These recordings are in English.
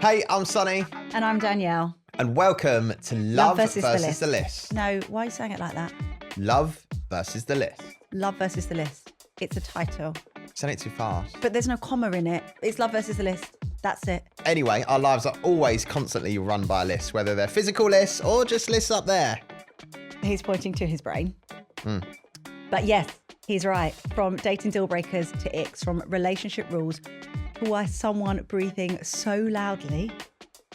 Hey, I'm Sonny, And I'm Danielle. and welcome to Love versus the List. No, why are you saying it like that? Love versus the List. Love versus the List. It's a title. Saying it too fast. But there's no comma in it. It's Love versus the List. That's it. Anyway, our lives are always constantly run by lists, whether they're physical lists or just lists up there. He's pointing to his brain. But yes, he's right. From dating deal breakers to icks, from relationship rules to why someone breathing so loudly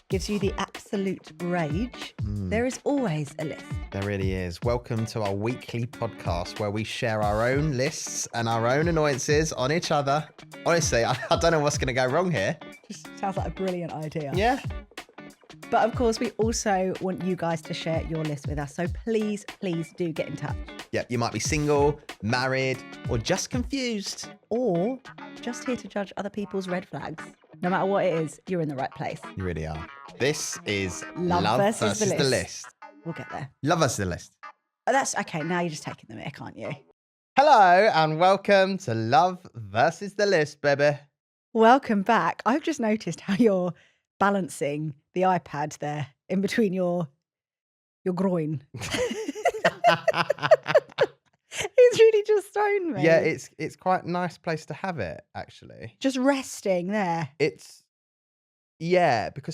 gives you the absolute rage. There is always a list. There really is. Welcome to our weekly podcast where we share our own lists and our own annoyances on each other. Honestly, I don't know what's going to go wrong here. Just sounds like a brilliant idea. Yeah. But of course, we also want you guys to share your list with us. So please, please do get in touch. Yeah, you might be single, married, or just confused. Or just here to judge other people's red flags. No matter what it is, you're in the right place. You really are. This is Love versus the the List. List. We'll get there. Love versus the List. Oh, that's okay. Now you're just taking the mic, aren't you? Hello and welcome to Love versus the List, baby. Welcome back. I've just noticed how you're balancing the iPad there in between your groin. It's really just thrown me. Yeah, it's quite a nice place to have it, actually. just resting there. Because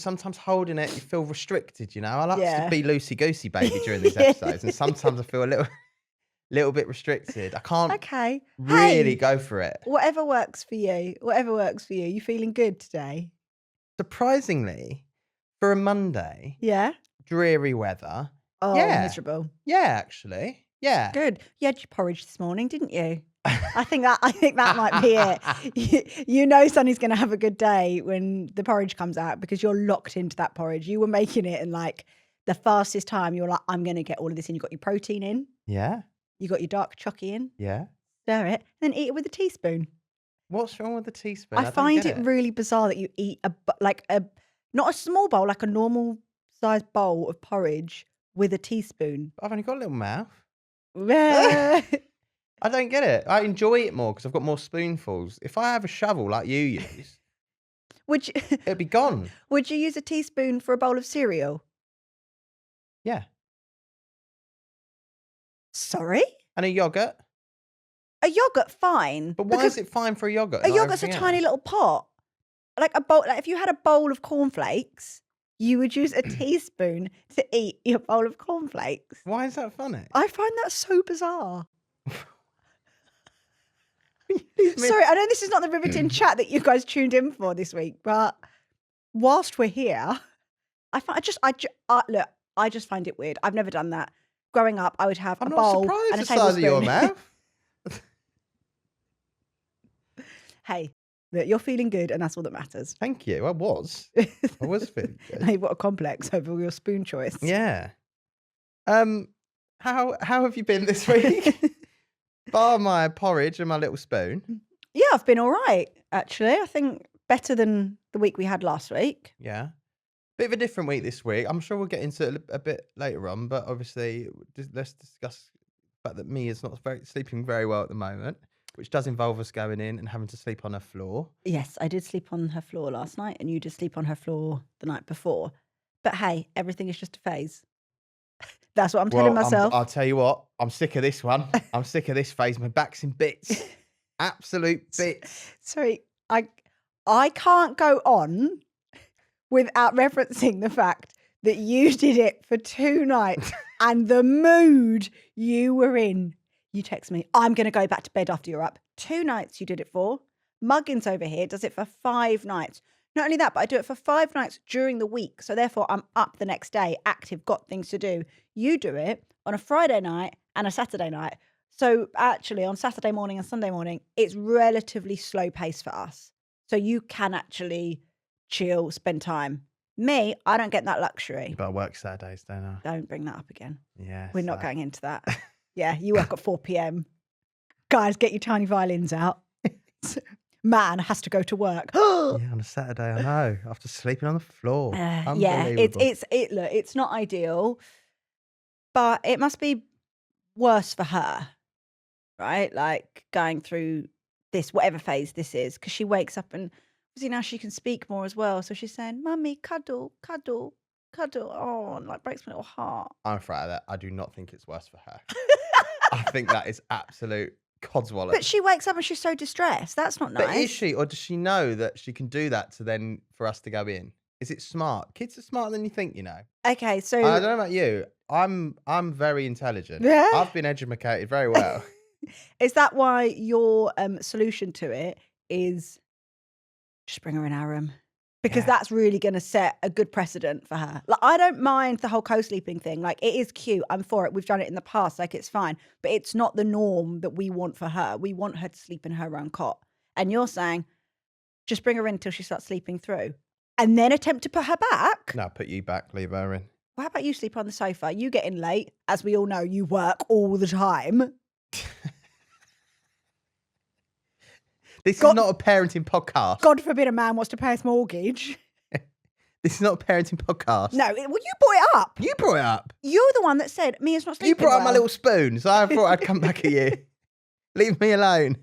sometimes holding it, you feel restricted, you know? I like Yeah. to be loosey-goosey, baby, during these episodes, and sometimes I feel a little bit restricted. I can't Okay. really Hey, go for it. whatever works for you. Whatever works for you. You feeling good today? Surprisingly, for a Monday, Yeah. dreary weather. Oh, Yeah. miserable. Yeah, actually. Yeah. Good. You had your porridge this morning, didn't you? I think that might be it. You know Sonny's going to have a good day when the porridge comes out because you're locked into that porridge. You were making it in like the fastest time. You're like, I'm going to get all of this in. You got your protein in. Yeah. You got your dark chocolate in. Yeah. Stir it, then eat it with a teaspoon. What's wrong with the teaspoon? I don't find get it really bizarre that you eat not a small bowl, like a normal sized bowl of porridge with a teaspoon. I've only got a little mouth. Would I don't get it. I enjoy it more because I've got more spoonfuls. If I have a shovel like you use, you, it'd be gone. would you use a teaspoon for a bowl of cereal? Yeah. Sorry? And a yogurt. A yogurt, fine. But why because is it fine for a yogurt? a not yogurt's a everything tiny else? little pot. Like a bowl. Like if you had a bowl of cornflakes, you would use a teaspoon to eat your bowl of cornflakes. Why is that funny? I find that so bizarre. Leave me- Sorry, I know this is not the riveting chat that you guys tuned in for this week, but whilst we're here, look, I just find it weird. I've never done that. Growing up, I would have I'm a not bowl surprised and a the size of your tablespoon. mouth. Hey, look, you're feeling good, and that's all that matters. Thank you. I was feeling good. Now you've got a complex over your spoon choice. Yeah. How have you been this week? Bar my porridge and my little spoon. Yeah, I've been all right, actually. I think better than the week we had last week. Yeah. Bit of a different week this week. I'm sure we'll get into it a bit later on, but obviously let's discuss the fact that Mia's not sleeping very well at the moment, which does involve us going in and having to sleep on her floor. Yes, I did sleep on her floor last night, and you did sleep on her floor the night before. But hey, everything is just a phase. That's what I'm telling myself. I'll tell you what, I'm sick of this one. I'm sick of this phase. My back's in bits. Absolute bits. Sorry, I can't go on without referencing the fact that you did it for 2 nights and the mood you were in. You text me, I'm going to go back to bed after you're up. 2 nights you did it for. Muggins over here does it for 5 nights. Not only that, but I do it for 5 nights during the week. So therefore, I'm up the next day, active, got things to do. You do it on a Friday night and a Saturday night. So actually, on Saturday morning and Sunday morning, it's relatively slow pace for us. So you can actually chill, spend time. Me, I don't get that luxury. But I work Saturdays, don't I? Don't bring that up again. Yeah. We're not going into that. Yeah, you work at 4 p.m. Guys, get your tiny violins out. Man has to go to work. Yeah, on a Saturday, I know. After sleeping on the floor. Yeah, it's not ideal, but it must be worse for her, right? Like going through this, whatever phase this is, because she wakes up and obviously now she can speak more as well. So she's saying, "Mummy, cuddle, cuddle, cuddle." Oh, and like breaks my little heart. I'm afraid of that. I do not think it's worse for her. I think that is absolute codswallop. But she wakes up and she's so distressed. That's not nice. But is she, or does she know that she can do that to then for us to go in? Is it smart? Kids are smarter than you think, you know. Okay, so I don't know about you. I'm very intelligent. Yeah? I've been educated very well. is that why your solution to it is just bring her in our room? Because Yeah. that's really going to set a good precedent for her. Like, I don't mind the whole co-sleeping thing. Like, it is cute. I'm for it. We've done it in the past. Like, it's fine. But it's not the norm that we want for her. We want her to sleep in her own cot. And you're saying, just bring her in until she starts sleeping through. And then attempt to put her back. No, put you back, leave her in. Well, how about you sleep on the sofa? You get in late. As we all know, you work all the time. This God- is not a parenting podcast. God forbid a man wants to pay his mortgage. This is not a parenting podcast. No, well, you brought it up. You brought it up. You're the one that said Mia's not sleeping You brought up my well." little spoon, so I thought I'd come back at you. Leave me alone.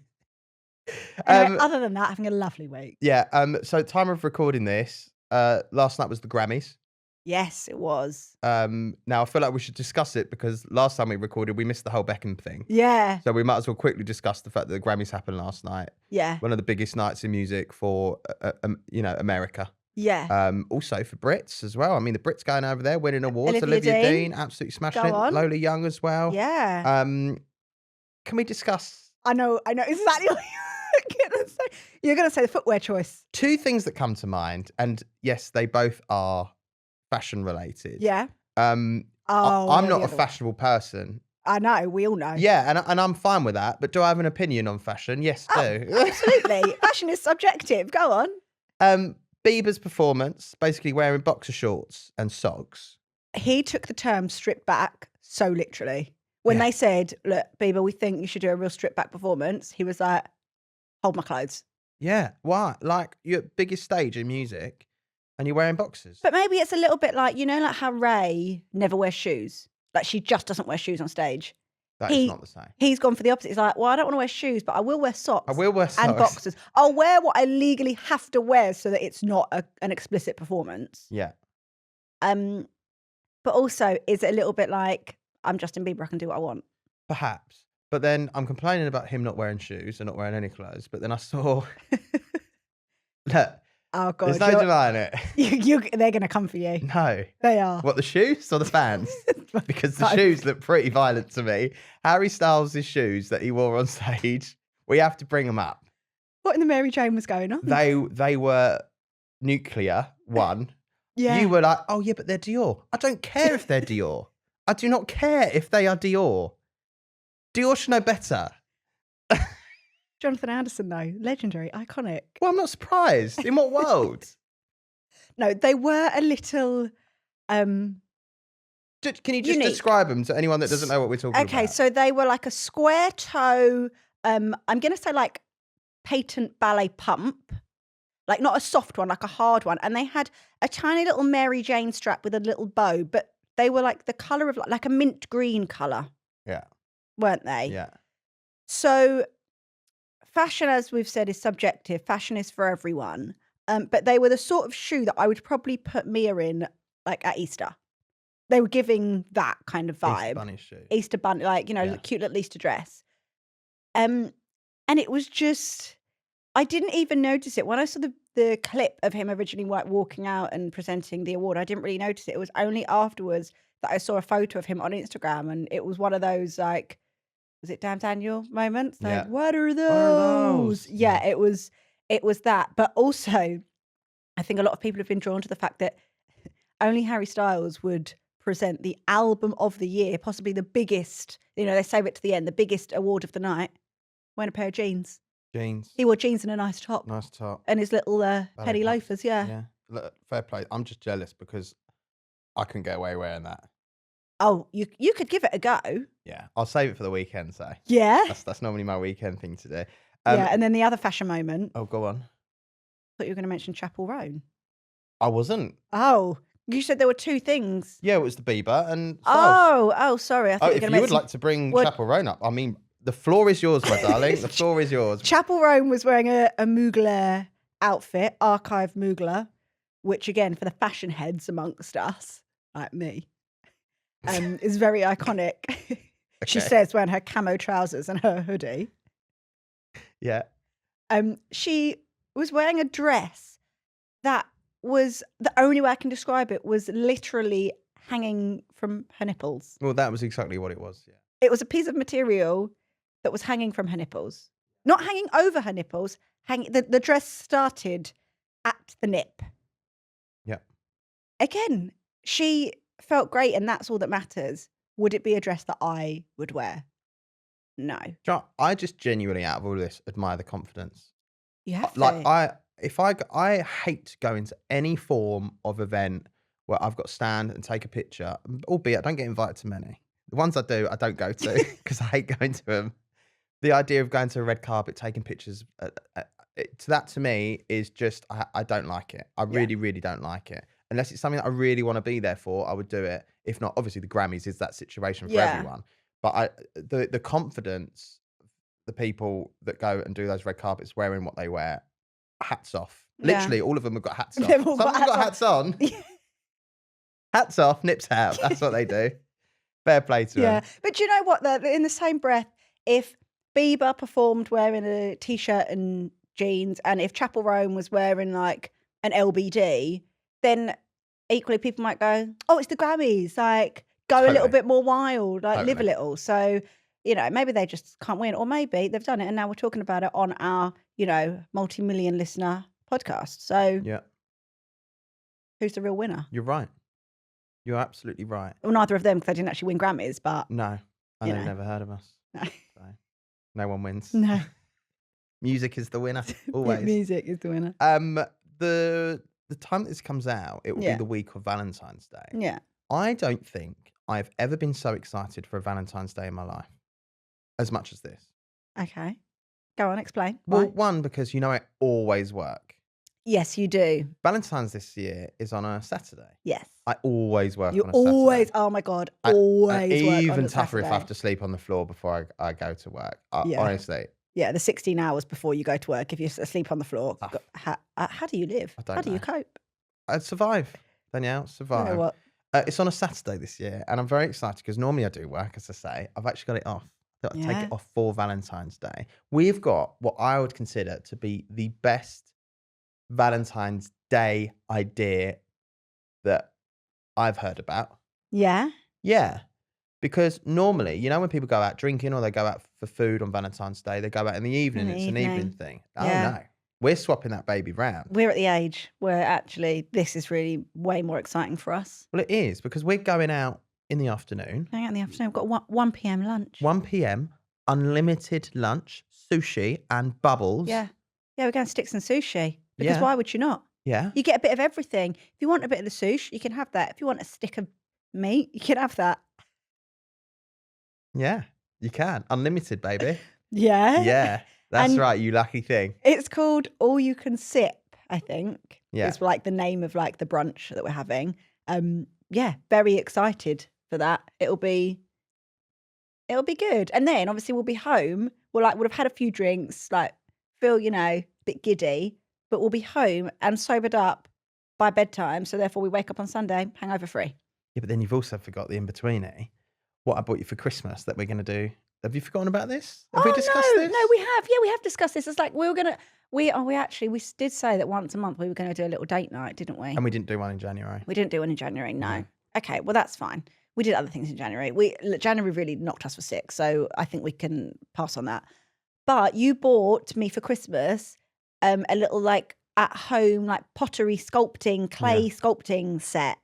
Anyway, other than that, having a lovely week. Yeah. So time of recording this, last night was the Grammys. Yes, it was. Now I feel like we should discuss it because last time we recorded, we missed the whole Beckham thing. Yeah, So we might as well quickly discuss the fact that the Grammys happened last night. yeah, One of the biggest nights in music for, America. yeah. Also for Brits as well. I mean, the Brits going over there, winning awards. Olivia Dean. Absolutely smashing Go it. on. Lola Young as well. Yeah. Can we discuss I know exactly what you're going to say. You're going to say the footwear choice. two things that come to mind? And yes, they both are fashion related. Yeah. I'm Oh, not the a other one. fashionable person. I know, we all know. Yeah, and I'm fine with that. But do I have an opinion on fashion? Yes, I do. Absolutely. Fashion is subjective. Go on. Bieber's performance, basically wearing boxer shorts and socks. He took the term stripped back so literally. When Yeah. they said, "Look, Bieber, we think you should do a real stripped back performance," he was like, "Hold my clothes." Yeah, why? Like your biggest stage in music, and you're wearing boxers. But maybe it's a little bit like, like how Ray never wears shoes. Like she just doesn't wear shoes on stage. That is he- not the same. He's gone for the opposite. He's like, well, I don't want to wear shoes, but I will wear socks. I will wear socks. and boxers. I'll wear what I legally have to wear so that it's not an explicit performance. Yeah, But also, is it a little bit like, I'm Justin Bieber, I can do what I want? perhaps. But then I'm complaining about him not wearing shoes and not wearing any clothes. But then I saw, look, Oh God, there's no denying it. they're going to come for you. No. They are. What, the shoes or the fans? Because the Both. shoes look pretty violent to me. Harry Styles' shoes that he wore on stage, we have to bring them up. What in the Mary Jane was going on? They were nuclear, one. Yeah. You were like, oh yeah, but they're Dior. I don't care if they're Dior. I do not care if they are Dior. Dior should know better. Jonathan Anderson, though, legendary, iconic. Well, I'm not surprised. In what world? No, they were a little. Can you just Unique. describe them to anyone that doesn't know what we're talking about? Okay, so they were like a square toe. I'm going to say like patent ballet pump, like not a soft one, like a hard one, and they had a tiny little Mary Jane strap with a little bow, but they were like the color of like a mint green color, Yeah, weren't they? yeah. So fashion, as we've said, is subjective. Fashion is for everyone. But they were the sort of shoe that I would probably put Mia in, like at Easter. They were giving that kind of vibe. Easter Bunny shoe. Easter bunny, like, Yeah. cute little Easter dress. And it was just, I didn't even notice it. When I saw the clip of him originally walking out and presenting the award, I didn't really notice it. It was only afterwards that I saw a photo of him on Instagram, and it was one of those, like, was it Damn Daniel moments? Like, Yeah. what are those? those? Yeah, it was that. But also, I think a lot of people have been drawn to the fact that only Harry Styles would present the album of the year, possibly the biggest, they save it to the end, the biggest award of the night, wearing a pair of jeans. Jeans. He wore jeans and a nice top Nice top. and his little penny pumps. loafers, yeah. Yeah. Look, fair play. I'm just jealous because I couldn't get away wearing that. Oh, you could give it a go. Yeah. I'll save it for the weekend, so. Yeah. That's normally my weekend thing to do. Yeah, and then the other fashion moment, I Oh, go on. thought you were going to mention Chapel Roan. I wasn't. Oh, you said there were two things. Yeah, it was the Bieber and Styles. Oh, sorry. I thought you were If going you to would mention like to bring Well- Chapel Roan up, I mean, the floor is yours, my darling. The floor is yours. Chapel Roan was wearing a Mugler outfit, Archive Mugler, which again, for the fashion heads amongst us, like me, is very iconic. She Okay. says wearing her camo trousers and her hoodie. Yeah. She was wearing a dress that was, the only way I can describe it, was literally hanging from her nipples. Well, that was exactly what it was. Yeah. It was a piece of material that was hanging from her nipples. Not hanging over her nipples, the dress started at the nip. Yeah. Again, she felt great, and that's all that matters. Would it be a dress that I would wear? No. Do you know what? I just genuinely, out of all this, admire the confidence. You have Like to. I hate going to any form of event where I've got to stand and take a picture. Albeit I don't get invited to many. The ones I do, I don't go to because I hate going to them. The idea of going to a red carpet, taking pictures, that to me is just I don't like it. I Yeah. really, really don't like it. Unless it's something that I really want to be there for, I would do it. If not, obviously the Grammys is that situation for Yeah. everyone. But the confidence, the people that go and do those red carpets wearing what they wear, hats off. Yeah. Literally, all of them have got hats on. They've all Some got of them got hats hats on. Hats off, nips out. That's what they do. Fair play to Yeah. them. But do you know what? In the same breath, if Bieber performed wearing a t-shirt and jeans, and if Chapel Roan was wearing like an LBD, then equally people might go, oh, it's the Grammys. Like, go a little Totally. bit more wild, like live a Totally. little. So, you know, maybe they just can't win, or maybe they've done it and now we're talking about it on our, you know, multi-million listener podcast. So Yeah, who's the real winner? you're right. You're absolutely right. Well, neither of them, because they didn't actually win Grammys, but No, I You know know. you've never heard of us. no. So no one wins. No. Music is the winner, always. Music is the winner. The time that this comes out, it will be Yeah. the week of Valentine's Day. Yeah. I don't think I've ever been so excited for a Valentine's Day in my life as much as this. Okay. Go on, explain. Well, Why? one, because I always work. Yes, you do. Valentine's this year is on a Saturday. Yes. I always work You on a Saturday. always, oh my God, always work on Even a tougher if I have Saturday. to sleep on the floor before I go to work. Yeah. Honestly, Yeah, the 16 hours before you go to work, if you're asleep on the floor. Tough. How do you live? I don't How do you know. cope? I'd survive. Danielle, You survive. know what? It's on a Saturday this year, and I'm very excited because normally I do work, as I say. I've actually got it off. I've got to take Yeah. it off for Valentine's Day. We've got what I would consider to be the best Valentine's Day idea that I've heard about. Yeah. Yeah. Because normally, when people go out drinking or they go out for food on Valentine's Day, they go out in the evening. the It's an evening evening. thing. Oh, Yeah. no. We're swapping that baby round. We're at the age where actually this is really way more exciting for us. Well, it is because we're going out in the afternoon. Going out in the afternoon, we've got 1 p.m. lunch. 1 p.m, unlimited lunch, sushi, and bubbles. Yeah. Yeah, we're going to Sticks and Sushi. Because Yeah. why would you not? Yeah. You get a bit of everything. If you want a bit of the sushi, you can have that. If you want a stick of meat, you can have that. Yeah. You can. Unlimited, baby. Yeah. Yeah. That's And- right. You lucky thing. It's called All You Can Sip, I think. Yeah. It's like the name of like the brunch that we're having. Yeah, very excited for that. It'll be good. And then obviously we'll be home. We'll have had a few drinks, like feel, a bit giddy, but we'll be home and sobered up by bedtime. So therefore we wake up on Sunday, hangover free. Yeah, but then you've also forgot the in-between, eh? What I bought you for Christmas that we're going to do. Have you forgotten about this? Have we discussed no, this? no, we have. Yeah, we have discussed this. It's like we did say that once a month we were going to do a little date night, didn't we? And we didn't do one in January. We didn't do one in January. No. No. Okay, well that's fine. We did other things in January. January really knocked us for 6, so I think we can pass on that. But you bought me for Christmas a little like at home like pottery sculpting, clay sculpting set,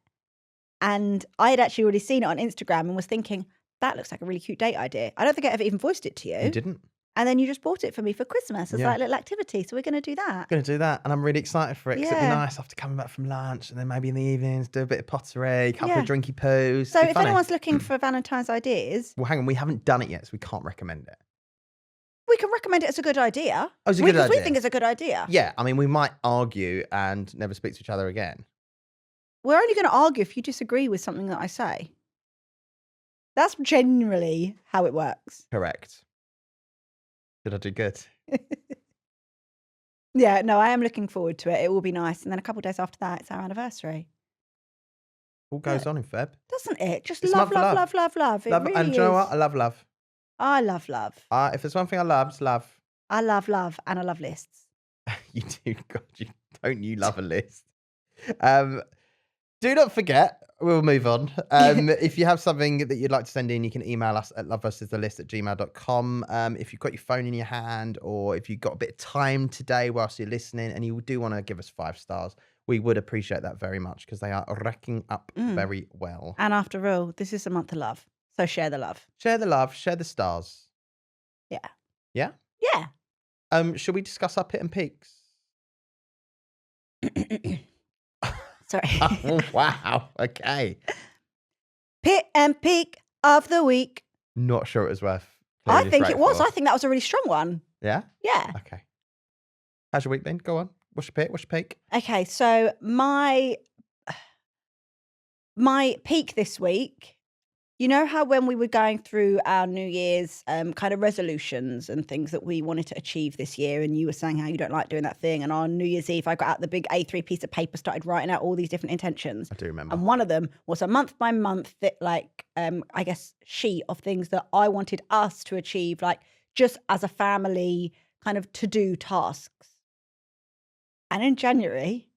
and I had actually already seen it on Instagram and was thinking that looks like a really cute date idea. I don't think I ever even voiced it to you. You didn't. And then you just bought it for me for Christmas as Yeah. like a little activity. So we're going to do that. Going to do that, and I'm really excited for it because it'd be Yeah. nice after coming back from lunch, and then maybe in the evenings do a bit of pottery, a couple Yeah. of drinky poos. So It'd be if funny. anyone's looking for Valentine's ideas, Well, hang on, we haven't done it yet, so we can't recommend it. we can recommend it as a good idea. Oh, it's a good Because we idea. think it's a good idea. Yeah, I mean, we might argue and never speak to each other again. We're only going to argue if you disagree with something that I say. That's generally how it works. Correct. Did I do good? Yeah, no, I am looking forward to it. It will be nice. And then a couple of days after that, it's our anniversary. All goes on in Feb. Doesn't it? Just It's a love, month of love, love. love, love, love. It Love, really and is. do you know what? I love love. I love love. If there's one thing I love, it's love. I love love, and I love lists. You do, God, you love a list. Do not forget, we'll move on. If you have something that you'd like to send in, you can email us at loveversusthelist@gmail.com. If you've got your phone in your hand, or if you've got a bit of time today whilst you're listening and you do want to give us 5 stars, we would appreciate that very much because they are racking up very well. And after all, this is a month of love. So share the love. Share the love, share the stars. Yeah. Yeah? Yeah. Should we discuss our pit and peaks? Sorry. Oh, wow. Okay. Pit and peak of the week. Not sure it was worth. I clearing think this it rate was. for. I think that was a really strong one. Yeah? Yeah. Okay. How's your week been? Go on. What's your pit? What's your peak? Okay, so my peak this week, you know how when we were going through our New Year's kind of resolutions and things that we wanted to achieve this year, and you were saying how you don't like doing that thing, and on New Year's Eve I got out the big A3 piece of paper, started writing out all these different intentions. I do remember. And one of them was a month by month I guess sheet of things that I wanted us to achieve, like just as a family kind of to-do tasks. And in January,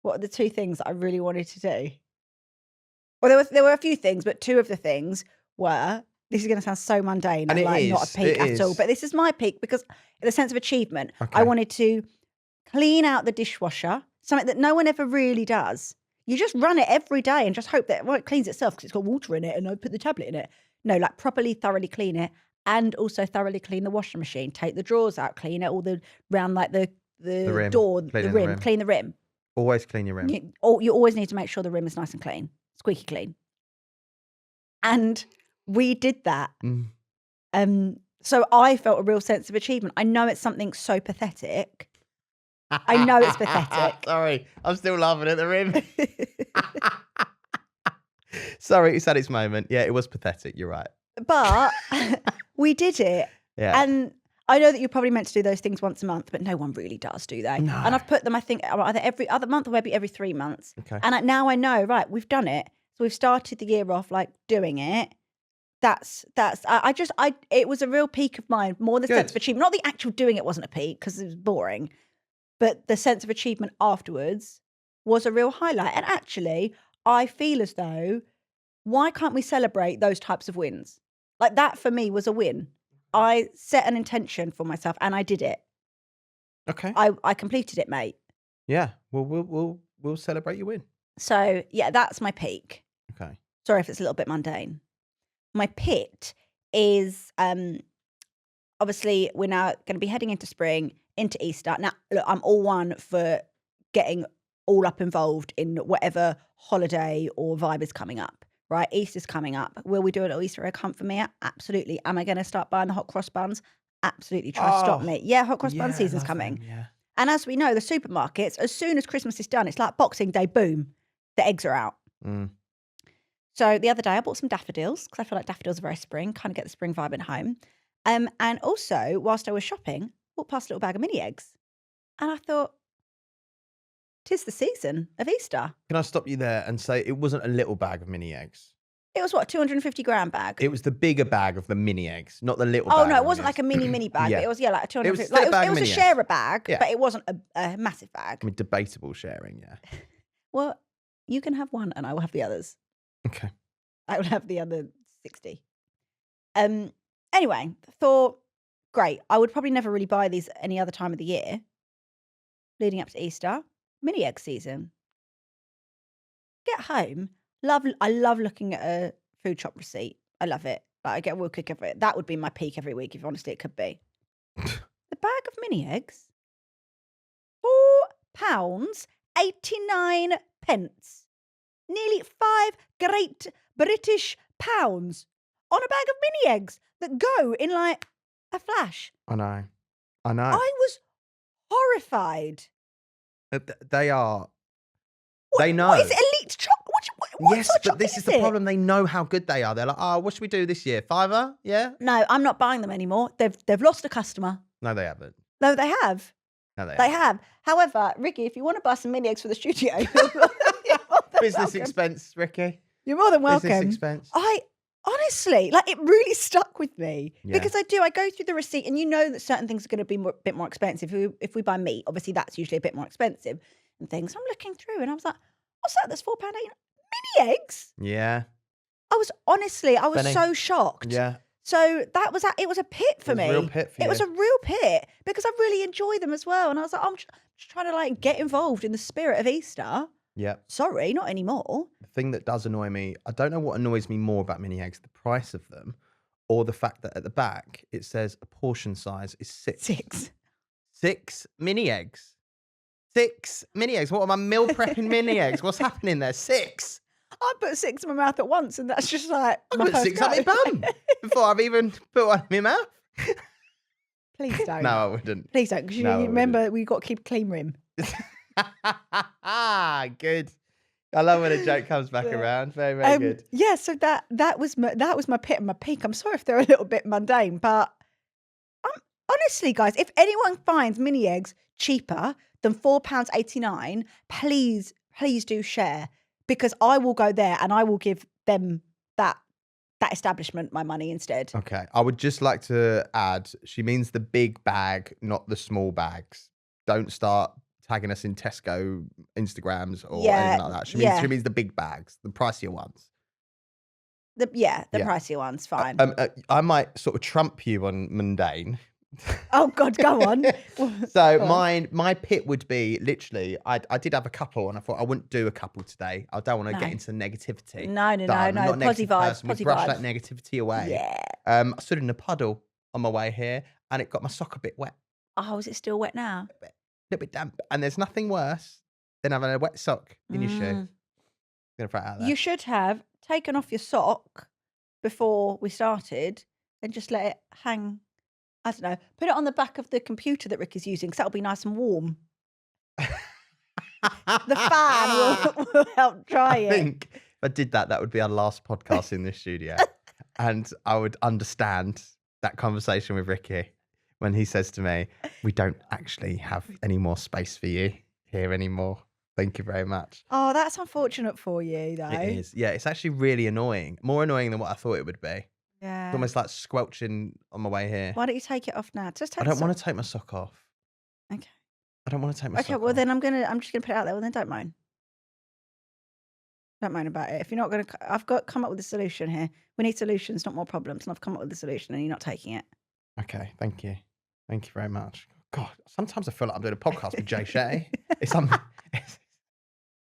what are the 2 things that I really wanted to do? Well, there were a few things, but 2 of the things were, this is going to sound so mundane And and it like not is, a peak it at all, is. but this is my peak because in the sense of achievement, Okay. I wanted to clean out the dishwasher, something that no one ever really does. You just run it every day and just hope that it cleans itself because it's got water in it and I put the tablet in it. No, like properly, thoroughly clean it, and also thoroughly clean the washing machine. Take the drawers out, clean it all round like the rim, door, the cleaning the rim, rim. clean the rim. Always clean your room. You always need to make sure the rim is nice and clean, squeaky clean. And we did that. So I felt a real sense of achievement. I know it's something so pathetic. I know it's pathetic. Sorry, I'm still laughing at the rim. Sorry, it's had its moment. Yeah, it was pathetic. You're right. But we did it. Yeah. And I know that you're probably meant to do those things once a month, but no one really does, do they? No. And I've put them, I think, either every other month or maybe every 3 months. Okay. And now I know, right, we've done it. So we've started the year off like doing it. It was a real peak of mine, more the sense of Good. achievement. Not the actual doing it wasn't a peak because it was boring, but the sense of achievement afterwards was a real highlight. And actually, I feel as though, why can't we celebrate those types of wins? Like that for me was a win. I set an intention for myself and I did it. Okay. I completed it, mate. Yeah. Well, we'll celebrate your win. So yeah, that's my peak. Okay. Sorry if it's a little bit mundane. My pit is obviously we're now going to be heading into spring, into Easter. Now, look, I'm all one for getting all up involved in whatever holiday or vibe is coming up, right? Easter's coming up. Will we do a little Easter egg hunt for me? Absolutely. Am I going to start buying the hot cross buns? Absolutely. Try to stop Oh, me. Yeah, hot cross bun Yeah, season's love coming. them, yeah. And as we know, the supermarkets, as soon as Christmas is done, it's like Boxing Day, boom, the eggs are out. Mm. So the other day I bought some daffodils because I feel like daffodils are very spring, kind of get the spring vibe at home. And also, whilst I was shopping, walked past a little bag of mini eggs. And I thought, 'tis the season of Easter. Can I stop you there and say it wasn't a little bag of mini eggs? It was what, 250-gram bag? It was the bigger bag of the mini eggs, not the little Oh, bag. no, of it wasn't mini like a eggs. mini bag, Yeah. but it was, like a 250. still a bag it of was a mini eggs. sharer bag, Yeah. but it wasn't a massive bag. I mean, debatable sharing, yeah. Well, you can have one and I will have the others. Okay. I will have the other 60. Anyway, thought, great. I would probably never really buy these any other time of the year. Leading up to Easter, mini egg season. Get home. I love looking at a food shop receipt. I love it. Like, I get a real kick of it. That would be my peak every week, if honestly it could be. The bag of mini eggs, £4.89. Nearly 5 great British pounds on a bag of mini eggs that go in like a flash. I know. I know. I was horrified. They are. What, They know. What is it? Elite chocolate? What Yes, sort of but chocolate this is the it? problem. They know how good they are. They're like, oh, what should we do this year? £5? Yeah? No, I'm not buying them anymore. They've lost a customer. No, they haven't. No, they have. No, they They are. have. However, Ricky, if you want to buy some mini eggs for the studio, you're more than Business welcome. expense, Ricky. You're more than Business welcome. expense. I honestly, like, it really stuck with me Yeah. because I go through the receipt, and you know that certain things are going to be a bit more expensive. If we buy meat, obviously that's usually a bit more expensive and things. I'm looking through and I was like, what's that? That's £4.80. Mini eggs. Yeah. I was Benny. so shocked. Yeah. So it was a pit for It was me. a real pit for It was you. a real pit because I really enjoy them as well. And I was like, I'm just trying to like get involved in the spirit of Easter. Yeah. Sorry, not anymore. The thing that does annoy me, I don't know what annoys me more about mini eggs, the price of them or the fact that at the back it says a portion size is 6. 6. 6 mini eggs. 6 mini eggs. What am I meal prepping mini eggs? What's happening there? 6. I put 6 in my mouth at once, and that's just like I my put first 6 up my go. bum before I've even put one in my mouth. Please don't. No, I wouldn't. Please don't, because No, I you remember we got to keep a clean rim. Good. I love when a joke comes back Yeah. around. Very, very good. Yeah, so that was my pit and my peak. I'm sorry if they're a little bit mundane, but honestly, guys, if anyone finds mini eggs cheaper than £4.89, please do share, because I will go there and I will give them that establishment my money instead. Okay. I would just like to add, she means the big bag, not the small bags. Don't start tagging us in Tesco Instagrams or anything like that. She means the big bags, the pricier ones. The Yeah. pricier ones, fine. I might sort of trump you on mundane. Oh God, go on. So Go on. my pit would be literally, I did have a couple and I thought I wouldn't do a couple today. I don't want to No. get into negativity. No. I'm not a Posy negative vibes. person. We Posy brush vibes. that negativity away. Yeah. I stood in a puddle on my way here and it got my sock a bit wet, Oh, is it still wet now? a little bit damp. And there's nothing worse than having a wet sock in your shoe. Mm. Gonna throw it out there. You should have taken off your sock before we started and just let it hang. I don't know. Put it on the back of the computer that Rick is using, because that'll be nice and warm. The fan will help dry I it. think if I did that, that would be our last podcast in this studio. And I would understand that conversation with Ricky when he says to me, we don't actually have any more space for you here anymore. Thank you very much. Oh, that's unfortunate for you, though. It is. Yeah, it's actually really annoying. More annoying than what I thought it would be. Yeah. It's almost like squelching on my way here. Why don't you take it off now? Just take I don't want to take my sock off. Okay. I don't want to take my Okay, sock well off. then I'm just gonna put it out there. Well then don't moan. Don't moan about it. If you're not gonna, I've got come up with a solution here. We need solutions, not more problems. And I've come up with a solution, and you're not taking it. Okay, thank you. Thank you very much. God, sometimes I feel like I'm doing a podcast with Jay Shetty.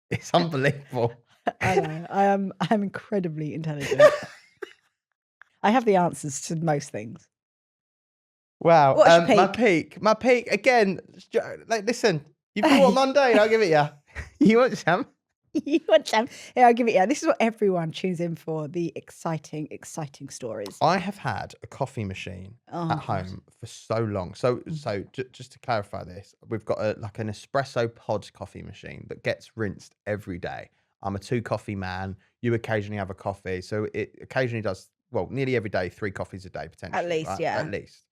It's unbelievable. I know. I'm incredibly intelligent. I have the answers to most things. Wow. What's your My peak again. Like, listen, you brought mundane. I'll give it you. You want some? You want some? Yeah, I'll give it. Yeah, this is what everyone tunes in for: the exciting stories. I have had a coffee machine Oh, at God. home for so long. So just to clarify this, we've got like an espresso pod coffee machine that gets rinsed every day. I'm a 2 coffee man. You occasionally have a coffee, so it occasionally does, well, nearly every day, 3 coffees a day potentially. least, right? yeah. At least.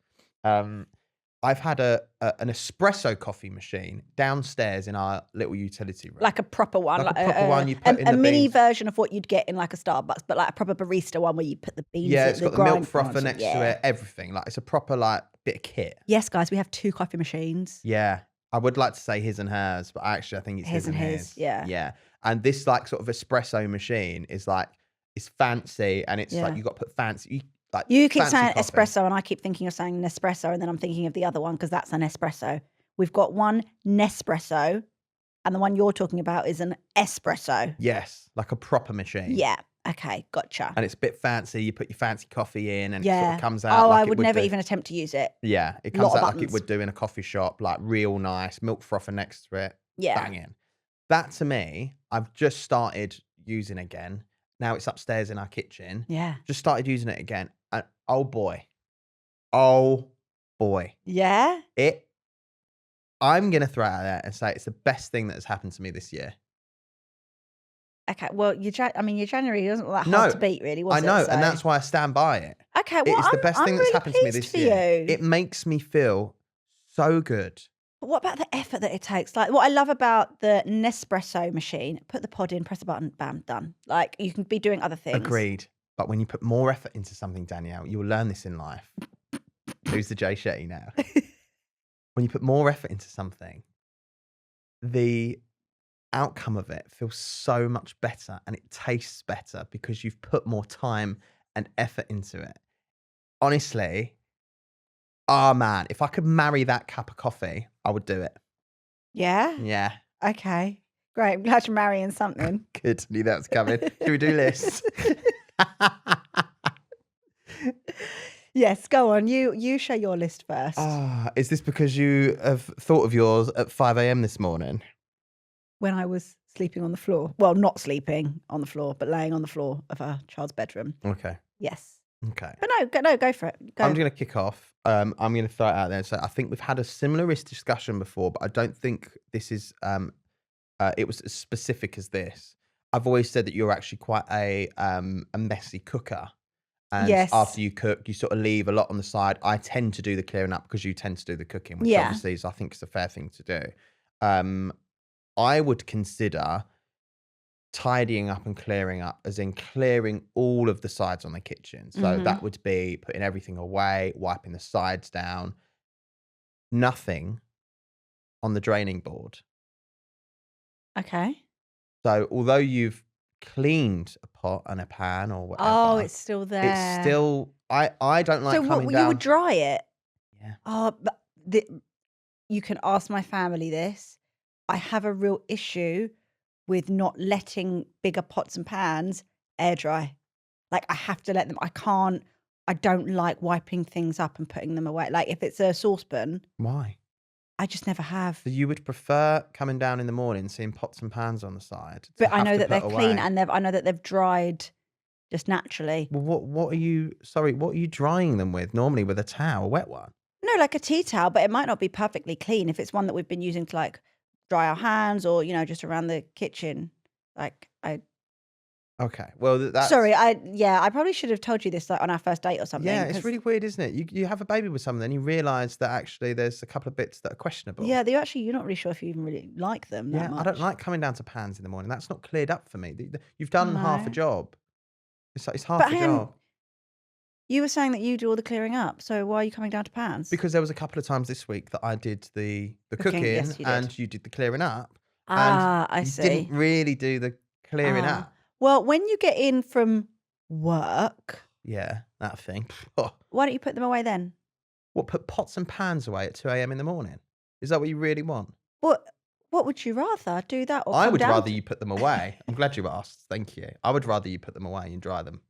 I've had an espresso coffee machine downstairs in our little utility room. Like a proper one, Like a proper one you put in a the mini beans. version of what you'd get in like a Starbucks, but like a proper barista one where you put the beans. Yeah, in, it's got the grind milk frother forms. next Yeah. to it, everything. Like, it's a proper like bit of kit. Yes, guys, we have 2 coffee machines. Yeah. I would like to say his and hers, but actually I think it's his and his. Yeah. Yeah. And this like sort of espresso machine is like, it's fancy and it's Yeah. like you got to put fancy. You keep fancy saying coffee. espresso, and I keep thinking you're saying Nespresso, and then I'm thinking of the other one because that's an espresso. We've got one Nespresso, and the one you're talking about is an espresso. Yes, like a proper machine. Yeah. Okay. Gotcha. And it's a bit fancy. You put your fancy coffee in and it sort Yeah. of comes out. Oh, like I it would never do. even attempt to use it. Yeah, it Lot comes of out like it buttons. would do in a coffee shop, like real nice, milk frother next to it. Yeah. Banging. That to me, I've just started using again. Now it's upstairs in our kitchen. Yeah. Just started using it again. And oh boy. Yeah. I'm going to throw it out there and say it's the best thing that has happened to me this year. Okay. Well, your January wasn't that hard No, to beat, really, was I it? know, So- and that's why I stand by it. Okay. Well, It's the best thing that's really happened to me pleased this for year. you. It makes me feel so good But what about the effort that it takes? Like, what I love about the Nespresso machine, put the pod in, press a button, bam, done. Like, you can be doing other things. Agreed. But when you put more effort into something, Danielle, you'll learn this in life. Who's the Jay Shetty now? When you put more effort into something, the outcome of it feels so much better and it tastes better because you've put more time and effort into it. Honestly, oh man, if I could marry that cup of coffee, I would do it. Yeah? Yeah. Okay. Great. I'm glad you're marrying something. Good. Knew that was coming. Should we do lists? Yes, go on. You share your list first. Is this because you have thought of yours at 5 a.m. this morning? When I was sleeping on the floor. Well, not sleeping on the floor, but laying on the floor of our child's bedroom. Okay. Yes. Okay. But no, go for it. Go. I'm going to kick off. I'm going to throw it out there. So I think we've had a similar-ish discussion before, but I don't think this is it was as specific as this. I've always said that you're actually quite a messy cooker. And Yes. after you cook, you sort of leave a lot on the side. I tend to do the clearing up because you tend to do the cooking, which Yeah. obviously is, I think, is a fair thing to do. I would consider tidying up and clearing up as in clearing all of the sides on the kitchen. So Mhm. that would be putting everything away, wiping the sides down, nothing on the draining board. Okay. So although you've cleaned a pot and a pan or whatever, Oh, it's still there. it's still I don't like So coming what, down. you would dry it? Yeah. Oh, but you can ask my family this. I have a real issue with not letting bigger pots and pans air dry. Like, I have to let them. I don't like wiping things up and putting them away. Like, if it's a saucepan, Why? I just never have. So you would prefer coming down in the morning, seeing pots and pans on the side, to But I have know to that they're put clean away? and I know that they've dried just naturally. Well, what are you? Sorry, what are you drying them with? Normally with a towel, a wet one. No, like a tea towel, but it might not be perfectly clean if it's one that we've been using to like dry our hands or, just around the kitchen. Like, Okay, well that's sorry, I probably should have told you this like on our first date or something. yeah, it's 'cause- really weird, isn't it? You have a baby with someone, then you realise that actually there's a couple of bits that are questionable. Yeah, you're not really sure if you even really like them that Yeah, much. I don't like coming down to pans in the morning. That's not cleared up for me. You've done half a No. job. It's half But a hang on, job. you were saying that you do all the clearing up, so why are you coming down to pans? Because there was a couple of times this week that I did the Cooking, cooking, yes, you did. and you did the clearing up. I You see. didn't really do the clearing Ah. up. Well, when you get in from work, Yeah, that thing. why don't you put them away then? What, put pots and pans away at 2 a.m. in the morning? Is that what you really want? What would you rather do that or I come would down rather to- you put them away. I'm glad you asked. Thank you. I would rather you put them away and dry them.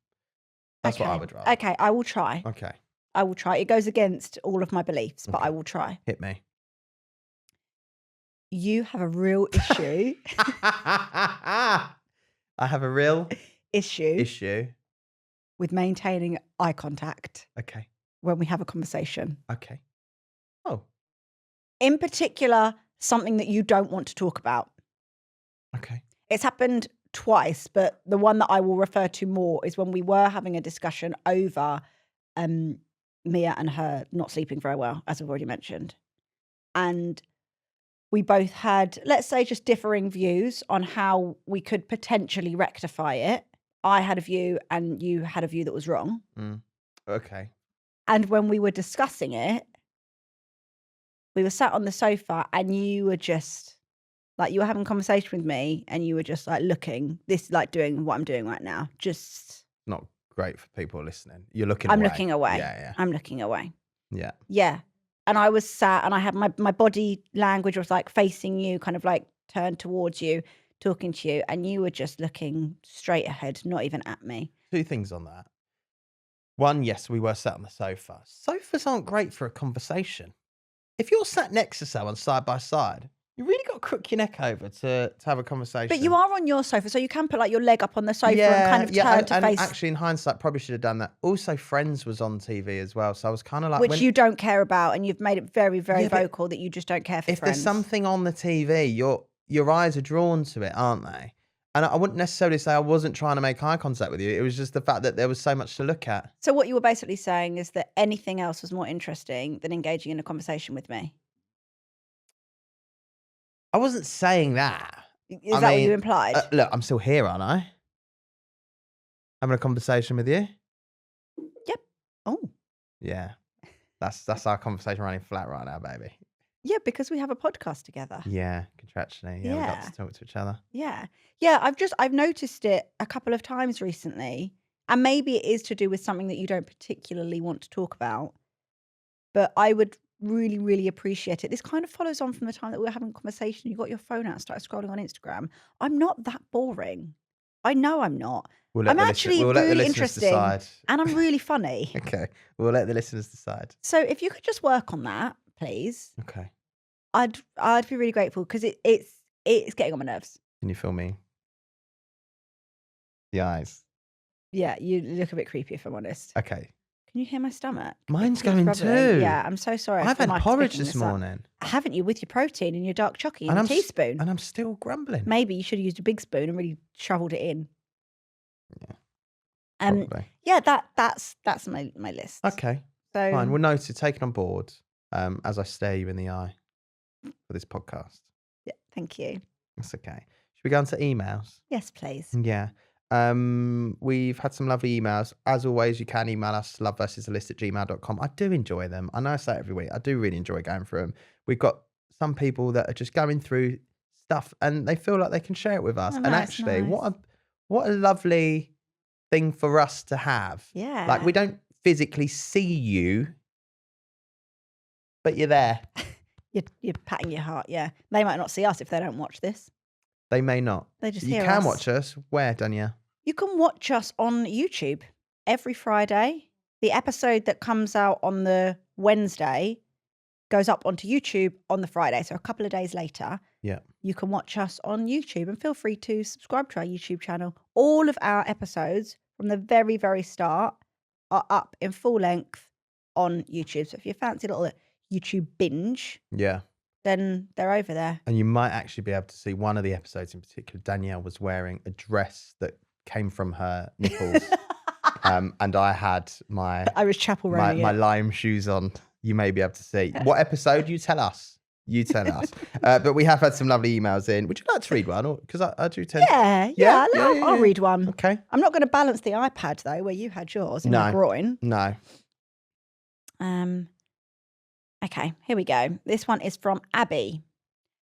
That's what I Okay. would rather. Okay, I will try. Okay, I will try. It goes against all of my beliefs, but I Okay. will try. hit me. You have a real issue I have a real issue with maintaining eye contact Okay. when we have a conversation. Okay. Oh, In particular, something that you don't want to talk about. okay. It's happened twice, but the one that I will refer to more is when we were having a discussion over Mia and her not sleeping very well, as I've already mentioned. And we both had, let's say, just differing views on how we could potentially rectify it. I had a view and you had a view that was wrong. Okay. And when we were discussing it, we were sat on the sofa and you were just like, you were having a conversation with me and you were just like looking, this like doing what I'm doing right now. Just, Not great for people listening. You're looking I'm away. looking away. Yeah, I'm looking away. yeah. Yeah. And I was sat and I had my body language was like facing you, kind of like turned towards you, talking to you. And you were just looking straight ahead, not even at me. Two things on that. One, yes, we were sat on the sofa. Sofas aren't great for a conversation. If you're sat next to someone side by side, you really got to crook your neck over to have a conversation. But you are on your sofa, so you can put like your leg up on the sofa and kind of turn to and face, actually, in hindsight, probably should have done that. Also, Friends was on TV as well, so I was kind of like, which you don't care about, and you've made it very, very Yeah, but vocal that you just don't care for if Friends. there's something on the TV, your eyes are drawn to it, aren't they? And I wouldn't necessarily say I wasn't trying to make eye contact with you. It was just the fact that there was so much to look at. So what you were basically saying is that anything else was more interesting than engaging in a conversation with me. I wasn't saying that. Is I that what mean, you implied? Look, I'm still here, aren't I? Having a conversation with you. Yep. Oh. Yeah, that's our conversation running flat right now, baby. Yeah, because we have a podcast together. Yeah, contractually. Yeah, we got to talk to each other. Yeah. I've noticed it a couple of times recently. And maybe it is to do with something that you don't particularly want to talk about. But I would really, really appreciate it. This kind of follows on from the time that we were having a conversation. You got your phone out and started scrolling on Instagram. I'm not that boring. I know I'm not. I'm actually really interesting. Decide. And I'm really funny. Okay. We'll let the listeners decide. So if you could just work on that, please. Okay. I'd be really grateful because it's getting on my nerves. Can you feel me? The eyes. Yeah, you look a bit creepy if I'm honest. Okay. Can you hear my stomach? Mine's going too. Yeah, I'm so sorry. I've had porridge this morning. Haven't you, with your protein and your dark chocolate and a teaspoon? And I'm still grumbling. Maybe you should have used a big spoon and really shoveled it in. Yeah. Probably. Yeah, that's my list. Okay. So fine. Well noted, taken on board. As I stare you in the eye for this podcast. Yeah, thank you. That's okay. Should we go on to emails? Yes, please. Yeah. We've had some lovely emails. As always, you can email us loveversusalist@gmail.com. I do enjoy them. I know I say it every week. I do really enjoy going through them. We've got some people that are just going through stuff and they feel like they can share it with us. Oh, and nice, actually, nice. what a lovely thing for us to have. Yeah. Like, we don't physically see you, but you're there. You're patting your heart, yeah. They might not see us if they don't watch this. They may not. They just You hear can us. watch us. Where, Danielle? You can watch us on YouTube every Friday. The episode that comes out on the Wednesday goes up onto YouTube on the Friday. So a couple of days later, Yeah. you can watch us on YouTube, and feel free to subscribe to our YouTube channel. All of our episodes from the very, very start are up in full length on YouTube. So if you fancy a little YouTube binge, Yeah. then they're over there. And you might actually be able to see one of the episodes in particular. Danielle was wearing a dress that came from her nipples. And I had I was chapel running my lime shoes on. You may be able to see. What episode? You tell us. You tell us. But we have had some lovely emails in. Would you like to read one? Because I do tend Yeah, I'll read one. Okay. I'm not going to balance the iPad, though, where you had yours in your groin. No. Okay, here we go. This one is from Abby.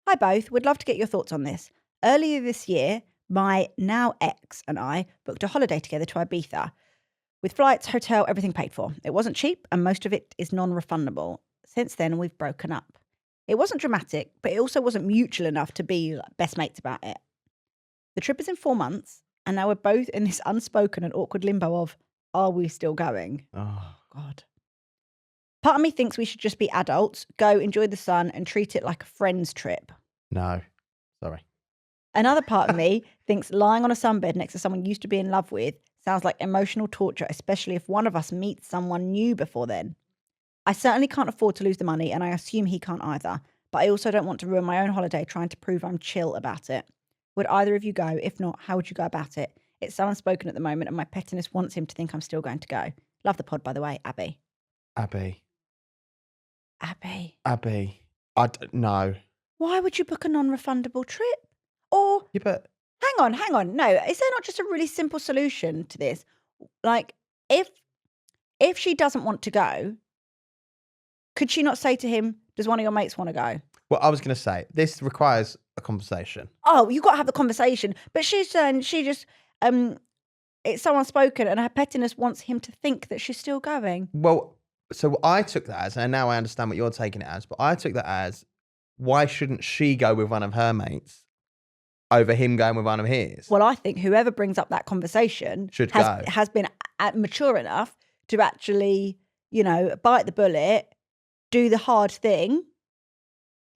Hi both, would love to get your thoughts on this. Earlier this year, my now ex and I booked a holiday together to Ibiza with flights, hotel, everything paid for. It wasn't cheap and most of it is non-refundable. Since then, we've broken up. It wasn't dramatic, but it also wasn't mutual enough to be best mates about it. The trip is in 4 months and now we're both in this unspoken and awkward limbo of, are we still going? Oh, God. Part of me thinks we should just be adults, go enjoy the sun and treat it like a friend's trip. no. Sorry. Another part of me thinks lying on a sunbed next to someone you used to be in love with sounds like emotional torture, especially if one of us meets someone new before then. I certainly can't afford to lose the money and I assume he can't either, but I also don't want to ruin my own holiday trying to prove I'm chill about it. Would either of you go? If not, how would you go about it? It's so unspoken at the moment and my pettiness wants him to think I'm still going to go. Love the pod, by the way, Abby. Abby. No. Why would you book a non-refundable trip? Or Yeah, but hang on. No, is there not just a really simple solution to this? Like, if she doesn't want to go, could she not say to him, does one of your mates want to go? well, I was going to say, this requires a conversation. Oh, you got to have the conversation. But she's saying she just, it's so unspoken and her pettiness wants him to think that she's still going. Well, so I took that as, and now I understand what you're taking it as, but I took that as, why shouldn't she go with one of her mates over him going with one of his? Well, I think whoever brings up that conversation has been mature enough to actually, bite the bullet, do the hard thing,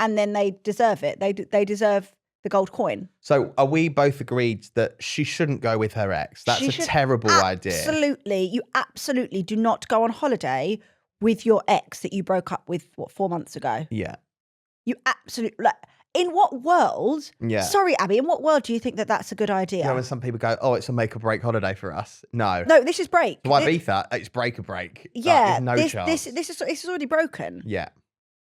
and then they deserve it. They deserve the gold coin. So are we both agreed that she shouldn't go with her ex? That's a terrible idea. Absolutely. You absolutely do not go on holiday with your ex that you broke up with, 4 months ago? Yeah. You absolutely... In what world? Yeah. Sorry, Abby, in what world do you think that that's a good idea? You know when some people go, oh, it's a make or break holiday for us? No. No, this is break. Why Ibiza? It's break or break. Yeah. Like, there's no chance. This is already broken. Yeah.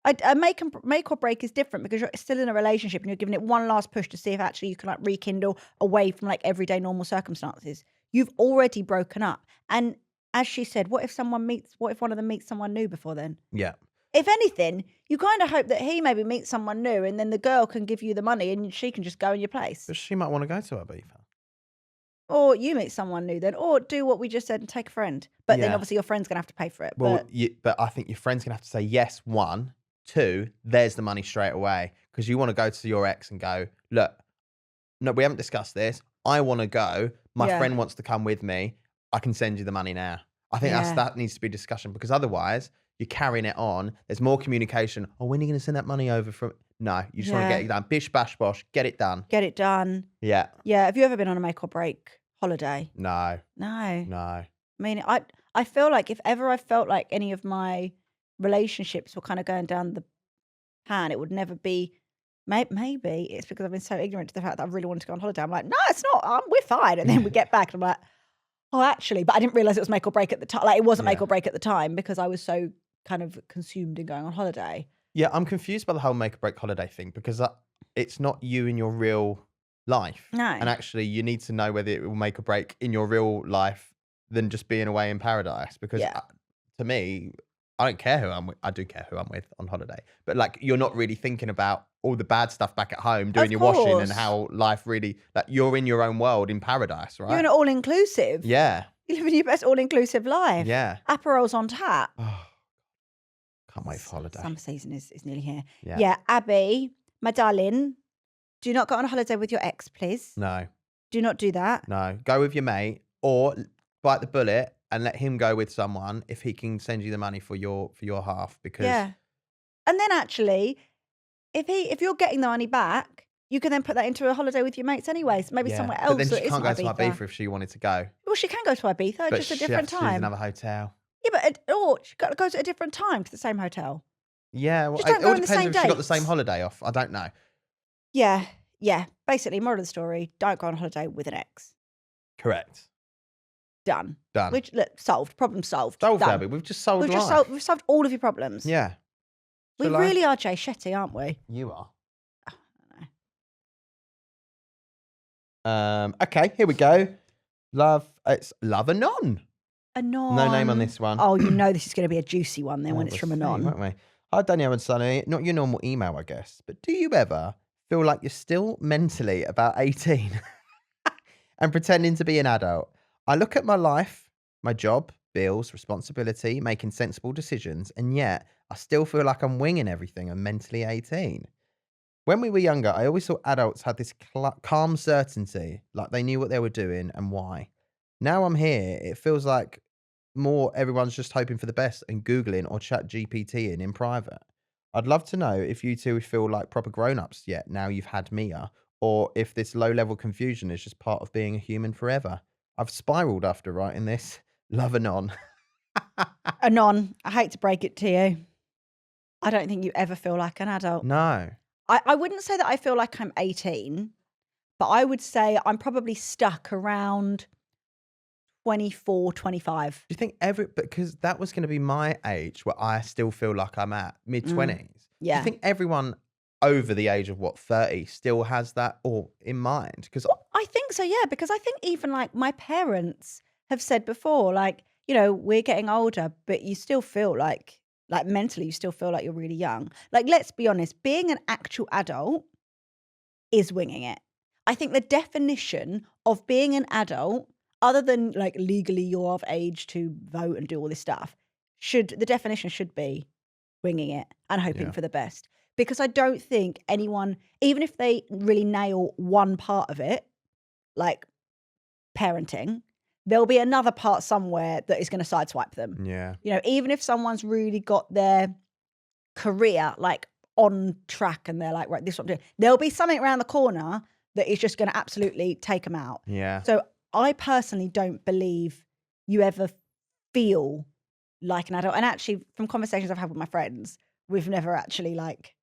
A make or break is different because you're still in a relationship and you're giving it one last push to see if actually you can like rekindle away from like everyday normal circumstances. You've already broken up. And as she said, what if one of them meets someone new before then? Yeah. If anything, you kind of hope that he maybe meets someone new and then the girl can give you the money and she can just go in your place. But she might want to go to Ibiza. Or you meet someone new then, or do what we just said and take a friend. But then Yeah. obviously your friend's going to have to pay for it. Well, But but I think your friend's going to have to say yes, one. Two, there's the money straight away. Because you want to go to your ex and go, look, no, we haven't discussed this. I want to go. My Yeah. friend wants to come with me. I can send you the money now. I think Yeah. that needs to be discussion because otherwise you're carrying it on. There's more communication. Oh, when are you going to send that money over from? No, you just want to Yeah. get it done. Bish, bash, bosh, get it done. get it done. Yeah. Yeah. Have you ever been on a make or break holiday? No, No. no. I mean, I feel like if ever I felt like any of my relationships were kind of going down the pan, it would never be. Maybe it's because I've been so ignorant to the fact that I really wanted to go on holiday. I'm like, no, it's not. We're fine. And then we get back, and I'm like, oh, actually, but I didn't realize it was make or break at the time. Like it wasn't make Yeah. or break at the time because I was so kind of consumed in going on holiday. Yeah, I'm confused by the whole make or break holiday thing because it's not you in your real life. No. And actually, you need to know whether it will make or break in your real life than just being away in paradise. Because Yeah. to me, I don't care who I'm with. I do care who I'm with on holiday. But like, you're not really thinking about all the bad stuff back at home, doing Of your washing and course. how life really, like, you're in your own world in paradise, right? You're in an all inclusive. Yeah. You're living your best all inclusive life. Yeah. Aperol's on tap. Oh, can't wait for holiday. Summer season is nearly here. Yeah. Yeah, Abby, my darling, do not go on a holiday with your ex, please. No, Do not do that. no. Go with your mate or bite the bullet and let him go with someone if he can send you the money for your half because Yeah. And then actually, if you're getting the money back, you can then put that into a holiday with your mates anyways. Maybe yeah. somewhere else But then that she can't isn't go to Ibiza. Ibiza if she wanted to go. Well, she can go to Ibiza, But just a she'd have different to choose time. another hotel. Yeah, but or she got to go to a different time to the same hotel. Yeah, well, Just don't it go all on the depends same if she got the same dates. holiday off. I don't know. Yeah, yeah. Basically, moral of the story: don't go on holiday with an ex. Correct. Done. Done. Which look solved. Problem solved. Solved, Done. Abby. We've just solved We've life. just solved. We've solved all of your problems. Yeah. We Shall I? really are Jay Shetty, aren't we? You are. Oh, I don't know. Okay, here we go. It's Love Anon. Anon. No name on this one. Oh, you know this is going to be a juicy one then when it's We'll from see, Anon. won't we? Hi, Danielle and Sonny. Not your normal email, I guess, but do you ever feel like you're still mentally about 18 and pretending to be an adult? I look at my life, my job, bills, responsibility, making sensible decisions, and yet I still feel like I'm winging everything and mentally 18. When we were younger, I always thought adults had this calm certainty, like they knew what they were doing and why. Now I'm here, it feels like more everyone's just hoping for the best and Googling or chat GPT in private. I'd love to know if you two feel like proper grown-ups yet now you've had Mia, or if this low-level confusion is just part of being a human forever. I've spiraled after writing this. Love Anon. Anon, I hate to break it to you. I don't think you ever feel like an adult. No. I wouldn't say that I feel like I'm 18, but I would say I'm probably stuck around 24, 25. Do you think because that was going to be my age where I still feel like I'm at mid-20s. Do Yeah. you think everyone over the age of 30 still has that or in mind? Because I think so, yeah, because I think even like my parents have said before, like, you know, we're getting older, but you still feel like mentally, you still feel like you're really young. Like, let's be honest, being an actual adult is winging it. I think the definition of being an adult, other than like legally you're of age to vote and do all this stuff, the definition should be winging it and hoping Yeah. for the best. Because I don't think anyone, even if they really nail one part of it, like parenting, there'll be another part somewhere that is going to sideswipe them. yeah. You know, even if someone's really got their career like on track and they're like, right, this is what I'm doing, there'll be something around the corner that is just going to absolutely take them out. Yeah. So I personally don't believe you ever feel like an adult. And actually, from conversations I've had with my friends, we've never actually like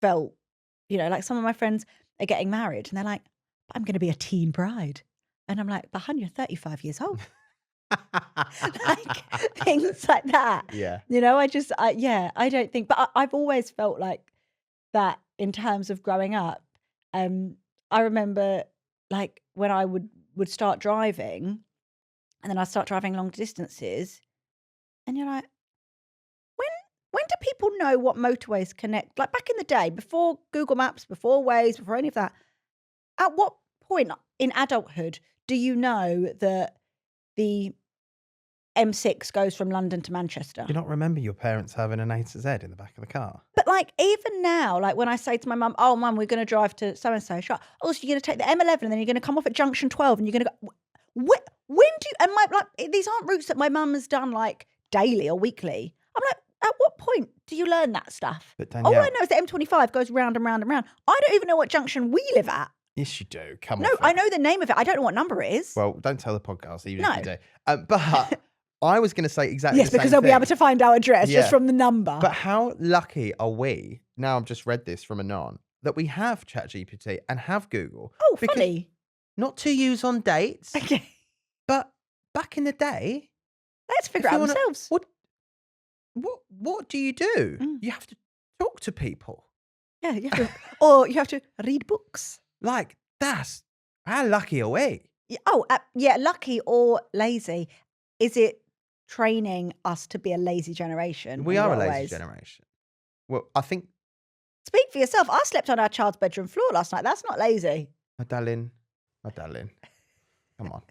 felt, you know, like some of my friends are getting married and they're like, I'm going to be a teen bride. And I'm like, but hun, you're 35 years old. Like things like that. Yeah. You know, I don't think, but I've always felt like that in terms of growing up. I remember like when I would start driving, and then I start driving long distances, and you're like, when when do people know what motorways connect? Like back in the day, before Google Maps, before Waze, before any of that, at what point in adulthood do you know that the M6 goes from London to Manchester? Do you not remember your parents having an A to Z in the back of the car? But like even now, like when I say to my mum, "Oh, mum, we're going to drive to so and so," she's like, "Oh, so you're going to take the M11 and then you're going to come off at junction 12 and you're going to go." When do you? And my like these aren't routes that my mum has done like daily or weekly. I'm like, at what point do you learn that stuff? But All I Danielle, know is that M25 goes round and round and round. I don't even know what junction we live at. yes, you do. Come No, on. I know the name of it. I don't know what number it is. Well, don't tell the podcast, even No. if you do. But I was going to say exactly Yes, the because same they'll be thing. able to find our address Yeah. just from the number. But how lucky are we, now I've just read this from Anon, that we have ChatGPT and have Google. oh, because- funny. Not to use on dates, Okay, but back in the day, let's figure if it you out wanna- themselves. what do you do? Mm. You have to talk to people. Yeah, you have to, or you have to read books. Like, that's, how lucky are we? Yeah, lucky or lazy. Is it training us to be a lazy generation? We in are a what lazy ways? generation. Well, I think, Speak for yourself. I slept on our child's bedroom floor last night. That's not lazy. my darling, come on.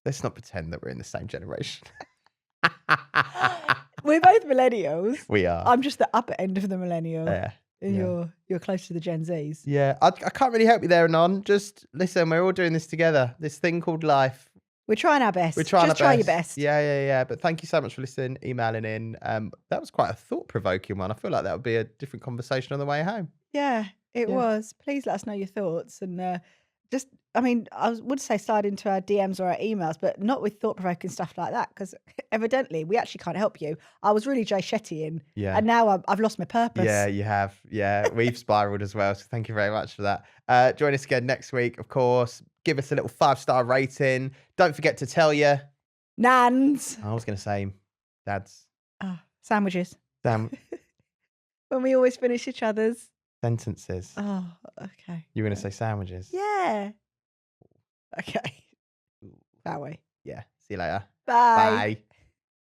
Let's not pretend that we're in the same generation. We're both millennials. We are. I'm just the upper end of the millennial, Yeah. and yeah. you're close to the Gen Zs. Yeah, I can't really help you there, Anon. Just listen, we're all doing this together. This thing called life. We're trying our best. We're trying Just our try best. your best. Yeah. But thank you so much for listening, emailing in. That was quite a thought-provoking one. I feel like that would be a different conversation on the way home. Yeah, it Yeah. was. Please let us know your thoughts and just. I mean, would say slide into our DMs or our emails, but not with thought-provoking stuff like that, because evidently we actually can't help you. I was really Jay Shetty-ing, Yeah. and now I've lost my purpose. Yeah, you have. Yeah, we've spiraled as well. So thank you very much for that. Join us again next week, of course. Give us a little 5-star rating. Don't forget to tell you. Nans. I was going to say, dads, Sandwiches. damn When we always finish each other's. sentences. Oh, okay. You were going to say sandwiches? Yeah. Okay. That way. Yeah. See you later. Bye. Bye.